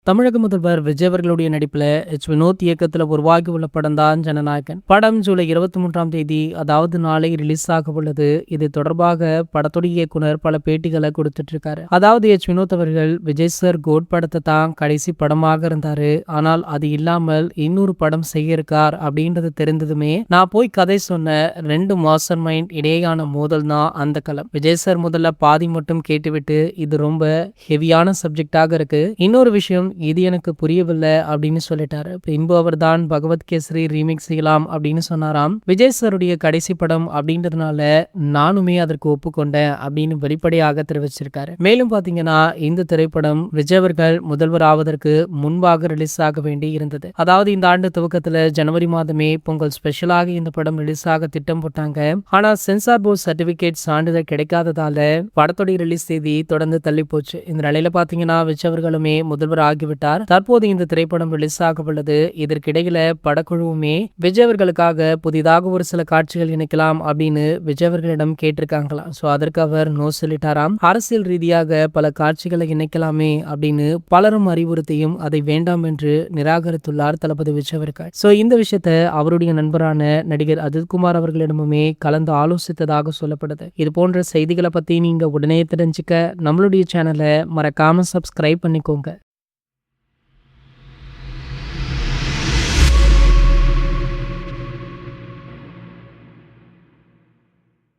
தமிழக முதல்வர் விஜய் அவர்களுடைய நடிப்பில் வினோத் இயக்கத்தில் உருவாகி உள்ள படம் தான் ஜனநாயகன். படம் ஜூலை 23ஆம் தேதி, அதாவது நாளை ரிலீஸ் ஆக உள்ளது. இது தொடர்பாக படத்துடைய இயக்குனர் பல பேட்டிகளை கொடுத்துட்டு இருக்காரு. அதாவது வினோத் அவர்கள் விஜய் சார் கோட் படத்தை தான் கடைசி படமாக இருந்தாரு. ஆனால் அது இல்லாமல் இன்னொரு படம் செய்ய இருக்கார் அப்படின்றது தெரிந்ததுமே நான் போய் கதை சொன்ன 2 மாஸ்டர் மைண்ட் இடையேயான மோதல் தான் அந்த களம். விஜய் சார் முதல்ல பாதி மட்டும் கேட்டுவிட்டு இது ரொம்ப ஹெவியான சப்ஜெக்டாக இருக்கு, இன்னொரு விஷயம் இது எனக்கு புரியவில்லை அப்படின்னு சொல்லிட்டாரு. பின்பு அவர் தான் பகவத் கேசரி ரீமேக் செய்யலாம் அப்படின்னு சொன்னாராம். விஜய் சாருடைய கடைசி படம் அப்படின்றதுனால நானுமே அதற்கு ஒப்புக்கொண்டேன் அப்படின்னு வெளிப்படையாக தெரிவிச்சிருக்காரு. மேலும் பாத்தீங்கன்னா இந்த திரைப்படம் விஜய் அவர்கள் முதல்வர் ஆவதற்கு முன்பாக ரிலீஸ் ஆக வேண்டி இருந்தது. அதாவது இந்த ஆண்டு துவக்கத்துல ஜனவரி மாதமே பொங்கல் ஸ்பெஷலாக இந்த படம் ரிலீஸ் ஆக திட்டம் போட்டாங்க. ஆனா சென்சார் போர்டு சர்டிபிகேட் சான்றிதழ் கிடைக்காததால படத்துடைய ரிலீஸ் தேதி தொடர்ந்து தள்ளி போச்சு. இந்த நிலையில பாத்தீங்கன்னா விஜய் அவர்களுமே முதல்வர் ஆகிவிட்டார். தற்போது இந்த திரைப்படம் ரிலீஸ் ஆக உள்ளது. இதற்கிடையில படக்குழுவுமே விஜய் அவர்களுக்காக புதிதாக ஒரு சில காட்சிகள் இணைக்கலாம் அப்படின்னு விஜய் அவர்களிடம் கேட்டிருக்காங்களாம். சோ அதற்கு அவர் நோ சொல்லிட்டாராம். அரசியல் ரீதியாக பல காட்சிகளை இணைக்கலாமே அப்படின்னு பலரும் அறிவுறுத்தியும் அதை வேண்டாம் என்று நிராகரித்துள்ளார் தளபதி விஜய் அவர்கள். சோ இந்த விஷயத்தை அவருடைய நண்பரான நடிகர் அஜித்குமார் அவர்களிடமுமே கலந்து ஆலோசித்ததாக சொல்லப்படுது. இது போன்ற செய்திகளை பத்தி நீங்க உடனே தெரிஞ்சுக்க நம்மளுடைய சேனலை மறக்காம சப்ஸ்கிரைப் பண்ணிக்கோங்க.